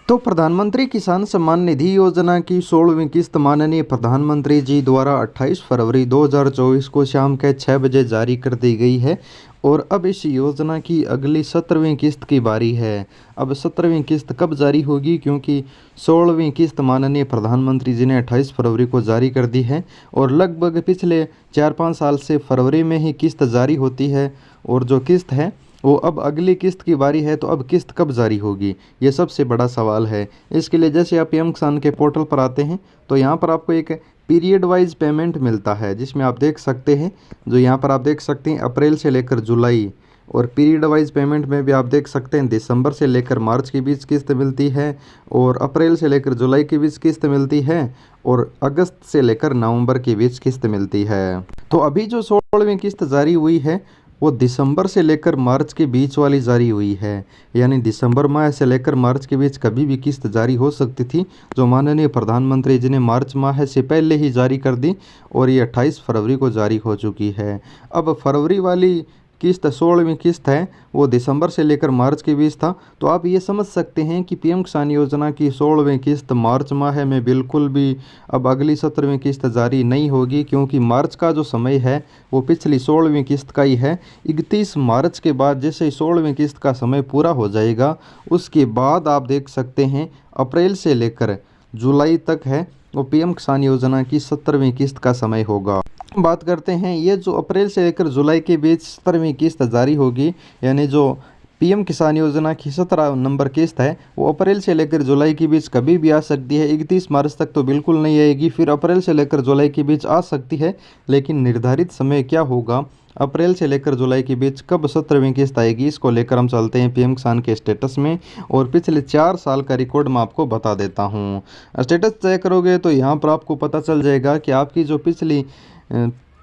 तो प्रधानमंत्री किसान सम्मान निधि योजना की 16वीं किस्त माननीय प्रधानमंत्री जी द्वारा 28 फरवरी 2024 को शाम के 6 बजे जारी कर दी गई है। और अब इस योजना की अगली 17वीं किस्त की बारी है। अब 17वीं किस्त कब जारी होगी, क्योंकि 16वीं किस्त माननीय प्रधानमंत्री जी ने 28 फरवरी को जारी कर दी है और लगभग पिछले 4-5 साल से फरवरी में ही किस्त जारी होती है। और जो किस्त है वो अब अगली किस्त की बारी है, तो अब किस्त कब जारी होगी, ये सबसे बड़ा सवाल है। इसके लिए जैसे आप पीएम किसान के पोर्टल पर आते हैं तो यहाँ पर आपको एक पीरियड वाइज पेमेंट मिलता है, जिसमें आप देख सकते हैं, जो यहाँ पर आप देख सकते हैं अप्रैल से लेकर जुलाई, और पीरियड वाइज पेमेंट में भी आप देख सकते हैं दिसंबर से लेकर मार्च के बीच किस्त मिलती है, और अप्रैल से लेकर जुलाई के बीच किस्त मिलती है, और अगस्त से लेकर नवंबर के बीच किस्त मिलती है। तो अभी जो 16वीं किस्त जारी हुई है वो दिसंबर से लेकर मार्च के बीच वाली जारी हुई है। यानी दिसंबर माह से लेकर मार्च के बीच कभी भी किस्त जारी हो सकती थी, जो माननीय प्रधानमंत्री जी ने मार्च माह से पहले ही जारी कर दी, और ये 28 फरवरी को जारी हो चुकी है। अब फरवरी वाली किस्त 16वीं किस्त है वो दिसंबर से लेकर मार्च के बीच था। तो आप ये समझ सकते हैं कि पीएम किसान योजना की 16वीं किस्त मार्च माह में बिल्कुल भी अब अगली 17वीं किस्त जारी नहीं होगी, क्योंकि मार्च का जो समय है वो पिछली 16वीं किस्त का ही है। 31 मार्च के बाद जैसे ही 16वीं किस्त का समय पूरा हो जाएगा, उसके बाद आप देख सकते हैं अप्रैल से लेकर जुलाई तक है वो पीएम किसान योजना की 17वीं किस्त का समय होगा। बात करते हैं ये जो अप्रैल से लेकर जुलाई के बीच 17वीं किस्त जारी होगी, यानी जो पीएम किसान योजना की 17 नंबर किस्त है वो अप्रैल से लेकर जुलाई के बीच कभी भी आ सकती है। 31 मार्च तक तो बिल्कुल नहीं आएगी, फिर अप्रैल से लेकर जुलाई के बीच आ सकती है, लेकिन निर्धारित समय क्या होगा, अप्रैल से लेकर जुलाई के बीच कब 17वीं किस्त आएगी, इसको लेकर हम चलते हैं पीएम किसान के स्टेटस में। और पिछले 4 साल का रिकॉर्ड मैं आपको बता देता हूँ। स्टेटस चेक करोगे तो यहाँ पर आपको पता चल जाएगा कि आपकी जो पिछली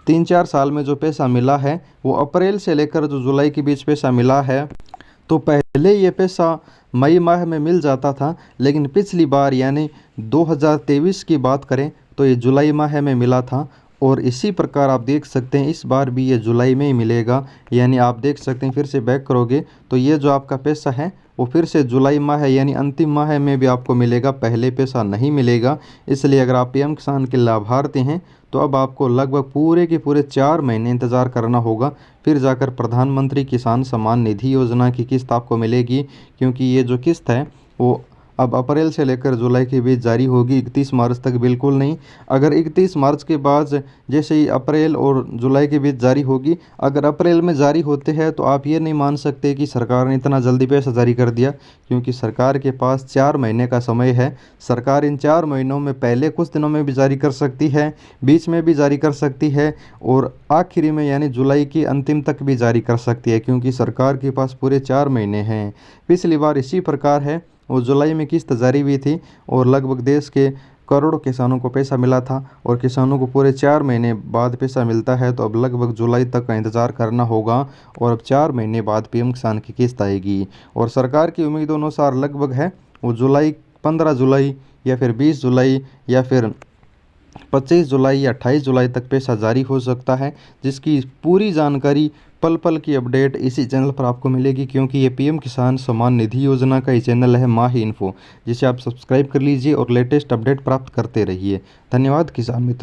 3-4 साल में जो पैसा मिला है वो अप्रैल से लेकर जो जुलाई के बीच पैसा मिला है, तो पहले ये पैसा मई माह में मिल जाता था, लेकिन पिछली बार यानी 2023 की बात करें तो ये जुलाई माह में मिला था। और इसी प्रकार आप देख सकते हैं इस बार भी ये जुलाई में ही मिलेगा। यानी आप देख सकते हैं, फिर से बैक करोगे तो ये जो आपका पैसा है वो फिर से जुलाई माह है, यानी अंतिम माह में भी आपको मिलेगा, पहले पैसा नहीं मिलेगा। इसलिए अगर आप पीएम किसान के लाभार्थी हैं तो अब आपको लगभग पूरे के पूरे 4 महीने इंतज़ार करना होगा, फिर जाकर प्रधानमंत्री किसान सम्मान निधि योजना की किस्त आपको मिलेगी। क्योंकि ये जो किस्त है वो अब अप्रैल से लेकर जुलाई के बीच जारी होगी, 31 मार्च तक बिल्कुल नहीं। अगर 31 मार्च के बाद जैसे ही अप्रैल और जुलाई के बीच जारी होगी, अगर अप्रैल में जारी होते हैं तो आप ये नहीं मान सकते कि सरकार ने इतना जल्दी पैसा जारी कर दिया, क्योंकि सरकार के पास 4 महीने का समय है। सरकार इन 4 महीनों में पहले कुछ दिनों में भी जारी कर सकती है, बीच में भी जारी कर सकती है, और आखिरी में यानी जुलाई की अंतिम तक भी जारी कर सकती है, क्योंकि सरकार के पास पूरे 4 महीने हैं। पिछली बार इसी प्रकार है, वो जुलाई में किस्त जारी हुई थी और लगभग देश के करोड़ों किसानों को पैसा मिला था, और किसानों को पूरे 4 महीने बाद पैसा मिलता है। तो अब लगभग जुलाई तक का इंतज़ार करना होगा, और अब 4 महीने बाद पीएम किसान की किस्त आएगी। और सरकार की उम्मीदों अनुसार लगभग है वो जुलाई 15 जुलाई या फिर 20 जुलाई या फिर 25 जुलाई या 28 जुलाई तक पैसा जारी हो सकता है, जिसकी पूरी जानकारी पल पल की अपडेट इसी चैनल पर आपको मिलेगी। क्योंकि ये पीएम किसान सम्मान निधि योजना का ही चैनल है माही इन्फो, जिसे आप सब्सक्राइब कर लीजिए और लेटेस्ट अपडेट प्राप्त करते रहिए। धन्यवाद किसान मित्रों।